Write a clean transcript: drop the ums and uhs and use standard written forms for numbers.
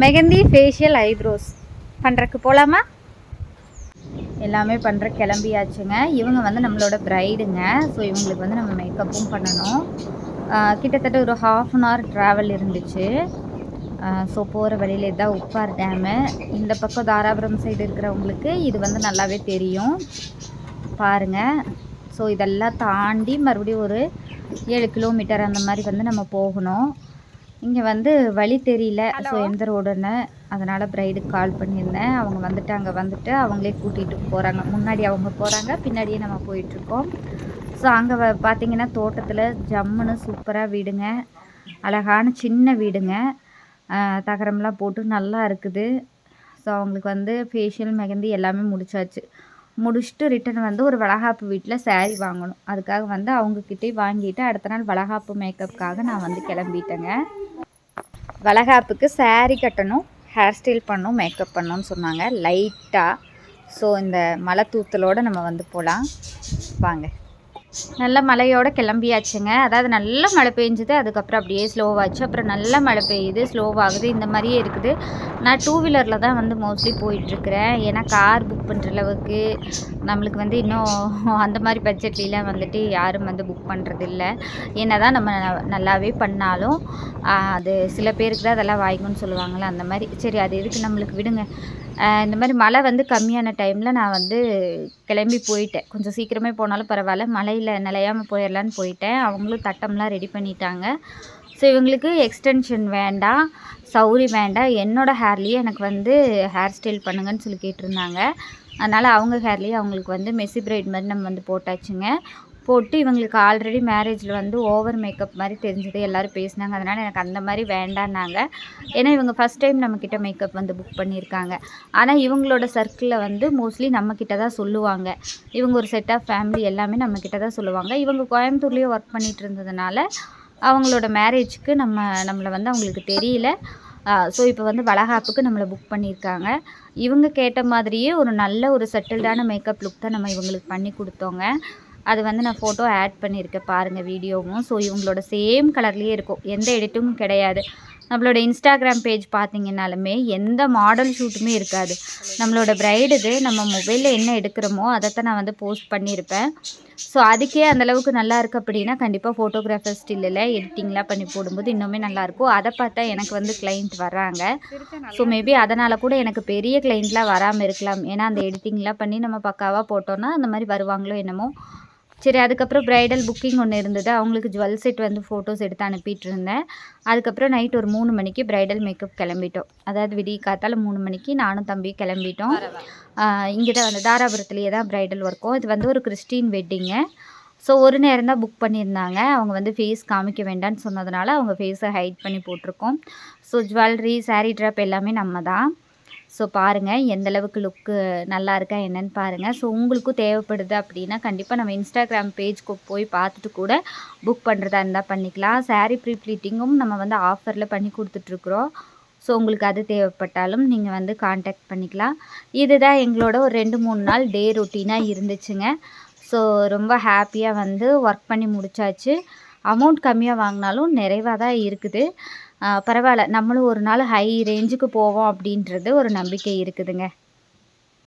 Mehndi facial eyebrows பண்ணுறக்கு போகலாமா? எல்லாமே பண்ணுற கிளம்பியாச்சுங்க. இவங்க வந்து நம்மளோட ப்ரைடுங்க. ஸோ இவங்களுக்கு வந்து நம்ம மேக்கப்பும் பண்ணணும். கிட்டத்தட்ட ஒரு 1/2 அன் ஹவர் ட்ராவல் இருந்துச்சு. ஸோ போகிற வழியில் இதுதான் உப்பார் டேமு. இந்த பக்கம் தாராபுரம் சைடு இருக்கிறவங்களுக்கு இது வந்து நல்லாவே தெரியும் பாருங்கள். ஸோ இதெல்லாம் தாண்டி மறுபடியும் ஒரு 7 கிலோமீட்டர் அந்த மாதிரி வந்து நம்ம போகணும். இங்கே வந்து வழி தெரியல. ஸோ எந்த ரோடுன்னு அதனால் ப்ரைடுக்கு கால் பண்ணியிருந்தேன். அவங்க வந்துட்டு அவங்களே கூட்டிகிட்டு போகிறாங்க. முன்னாடி அவங்க போகிறாங்க, பின்னாடியே நம்ம போயிட்டுருக்கோம். ஸோ அங்கே பார்த்திங்கன்னா தோட்டத்தில் ஜம்முன்னு சூப்பராக வீடுங்க, அழகான சின்ன வீடுங்க, தகரம்லாம் போட்டு நல்லா இருக்குது. ஸோ அவங்களுக்கு வந்து ஃபேஷியல் மெஹந்தி எல்லாமே முடிச்சாச்சு. முடிச்சுட்டு ரிட்டன் வந்து ஒரு வளகாப்பு வீட்டில் சாரீ வாங்கணும். அதுக்காக வந்து அவங்கக்கிட்டே வாங்கிட்டு அடுத்த நாள் வளகாப்பு மேக்கப்புக்காக நான் வந்து கிளம்பிட்டேங்க. வளகாப்புக்கு சாரீ கட்டணும், ஹேர் ஸ்டைல் பண்ணணும், மேக்கப் பண்ணணும்னு சொன்னாங்க லைட்டாக. ஸோ இந்த மலை தூத்தலோடு நம்ம வந்து போகலாம் வாங்க. நல்ல மழையோடு கிளம்பியாச்சுங்க. அதாவது நல்ல மழை பெஞ்சுது, அதுக்கப்புறம் அப்படியே ஸ்லோவாச்சு, அப்புறம் நல்ல மழை பெய்யுது, ஸ்லோவாகுது, இந்த மாதிரியே இருக்குது. நான் 2 வீலரில் தான் வந்து மோஸ்ட்லி போயிட்டுருக்கிறேன். ஏன்னா கார் புக் பண்ணுற அளவுக்கு நம்மளுக்கு வந்து இன்னும் அந்த மாதிரி பட்ஜெட்லாம் வந்துட்டு யாரும் வந்து புக் பண்ணுறதில்ல. என்ன தான் நம்ம நல்லாவே பண்ணாலும் அது சில பேருக்கு தான் அதெல்லாம் வாய்க்கும்னு சொல்லுவாங்கள்ல, அந்த மாதிரி. சரி அது எதுக்கு நம்மளுக்கு விடுங்க. இந்த மாதிரி மழை வந்து கம்மியான டைமில் நான் வந்து கிளம்பி போயிட்டேன். கொஞ்சம் சீக்கிரமே போனாலும் பரவாயில்ல, மழையில் நிலையாமல் போயிடலான்னு போயிட்டேன். அவங்களும் தட்டம்லாம் ரெடி பண்ணிட்டாங்க. ஸோ இவங்களுக்கு எக்ஸ்டென்ஷன் வேண்டாம், சௌரி வேண்டாம், என்னோடய ஹேர்லேயே எனக்கு வந்து ஹேர் ஸ்டைல் பண்ணுங்கன்னு சொல்லி கேட்டிருந்தாங்க. அதனால் அவங்க ஹேர்லேயே அவங்களுக்கு வந்து மெஸ்ஸி பிரைட் மாதிரி நம்ம வந்து போட்டாச்சுங்க. போட்டு இவங்களுக்கு ஆல்ரெடி மேரேஜில் வந்து ஓவர் மேக்கப் மாதிரி தெரிஞ்சது, எல்லோரும் பேசினாங்க. அதனால் எனக்கு அந்த மாதிரி வேண்டான்னாங்க. ஏன்னா இவங்க ஃபஸ்ட் டைம் நம்மக்கிட்ட மேக்கப் வந்து புக் பண்ணியிருக்காங்க. ஆனால் இவங்களோட சர்க்கிளில் வந்து மோஸ்ட்லி நம்மக்கிட்ட தான் சொல்லுவாங்க. இவங்க ஒரு செட் ஆஃப் ஃபேமிலி எல்லாமே நம்மக்கிட்ட தான் சொல்லுவாங்க. இவங்க கோயம்புத்தூர்லேயே ஒர்க் பண்ணிகிட்டு இருந்ததுனால அவங்களோட மேரேஜுக்கு நம்மளை வந்து அவங்களுக்கு தெரியல. ஸோ இப்போ வந்து வளகாப்புக்கு நம்மளை புக் பண்ணியிருக்காங்க. இவங்க கேட்ட மாதிரியே ஒரு நல்ல ஒரு செட்டில்டான மேக்கப் லுக் தான் நம்ம இவங்களுக்கு பண்ணி கொடுத்தோங்க. அது வந்து நான் ஃபோட்டோ ஆட் பண்ணியிருக்கேன் பாருங்கள் வீடியோவும். ஸோ இவங்களோட சேம் கலர்லேயே இருக்கும், எந்த எடிட்டும் கிடையாது. நம்மளோட இன்ஸ்டாகிராம் பேஜ் பார்த்திங்கனாலுமே எந்த மாடல் ஷூட்டுமே இருக்காது. நம்மளோட ப்ரைடுது நம்ம மொபைலில் என்ன எடுக்கிறோமோ அதைத்தான் நான் வந்து போஸ்ட் பண்ணியிருப்பேன். ஸோ அதுக்கே அந்தளவுக்கு நல்லா இருக்குது அப்படின்னா கண்டிப்பாக ஃபோட்டோகிராஃபர் ஸ்டில்லில் எடிட்டிங்லாம் பண்ணி போடும்போது இன்னுமே நல்லாயிருக்கும். அதை பார்த்தா எனக்கு வந்து கிளைண்ட் வர்றாங்க. ஸோ மேபி அதனால் கூட எனக்கு பெரிய கிளைண்ட்லாம் வராமல் இருக்கலாம். ஏன்னா அந்த எடிட்டிங்லாம் பண்ணி நம்ம பக்காவாக போட்டோன்னா அந்த மாதிரி வருவாங்களோ என்னமோ. சரி, அதுக்கப்புறம் ப்ரைடல் புக்கிங் ஒன்று இருந்தது. அவங்களுக்கு ஜுவல் செட் வந்து ஃபோட்டோஸ் எடுத்து அனுப்பிட்டு இருந்தேன். அதுக்கப்புறம் நைட் ஒரு 3 மணிக்கு ப்ரைடல் மேக்கப் கிளம்பிட்டோம். அதாவது விடிய காத்தால 3 மணிக்கு நானும் தம்பி கிளம்பிட்டோம். இங்கே தான் வந்து தாராபுரத்துலேயே தான் ப்ரைடல் ஒர்க்கும். இது வந்து ஒரு கிறிஸ்டின் வெட்டிங்கு. ஸோ ஒரு நேரம் தான் புக் பண்ணியிருந்தாங்க. அவங்க வந்து ஃபேஸ் காமிக்க வேண்டாம்னு சொன்னதுனால அவங்க ஃபேஸை ஹைட் பண்ணி போட்டிருக்கோம். ஸோ ஜுவல்லரி, சாரீ ட்ராப் எல்லாமே நம்ம தான். ஸோ பாருங்கள் எந்தளவுக்கு லுக்கு நல்லா இருக்கா என்னென்னு பாருங்கள். ஸோ உங்களுக்கும் தேவைப்படுது அப்படின்னா கண்டிப்பாக நம்ம இன்ஸ்டாகிராம் பேஜ்க்கு போய் பார்த்துட்டு கூட புக் பண்ணுறதா இருந்தால் பண்ணிக்கலாம். சாரீ ப்ரீ ப்ளீட்டிங்கும் நம்ம வந்து ஆஃபரில் பண்ணி கொடுத்துட்ருக்குறோம். ஸோ உங்களுக்கு அது தேவைப்பட்டாலும் நீங்கள் வந்து காண்டாக்ட் பண்ணிக்கலாம். இதுதான் எங்களோட ஒரு 2-3 நாள் டே ரொட்டீனாக இருந்துச்சுங்க. ஸோ ரொம்ப ஹாப்பியாக வந்து ஒர்க் பண்ணி முடித்தாச்சு. அமௌண்ட் கம்மியாக வாங்கினாலும் நிறைவாக தான் இருக்குது. பரவாயில்ல, நம்மளும் ஒரு நாள் ஹை ரேஞ்சுக்கு போவோம் அப்படின்றது ஒரு நம்பிக்கை இருக்குதுங்க.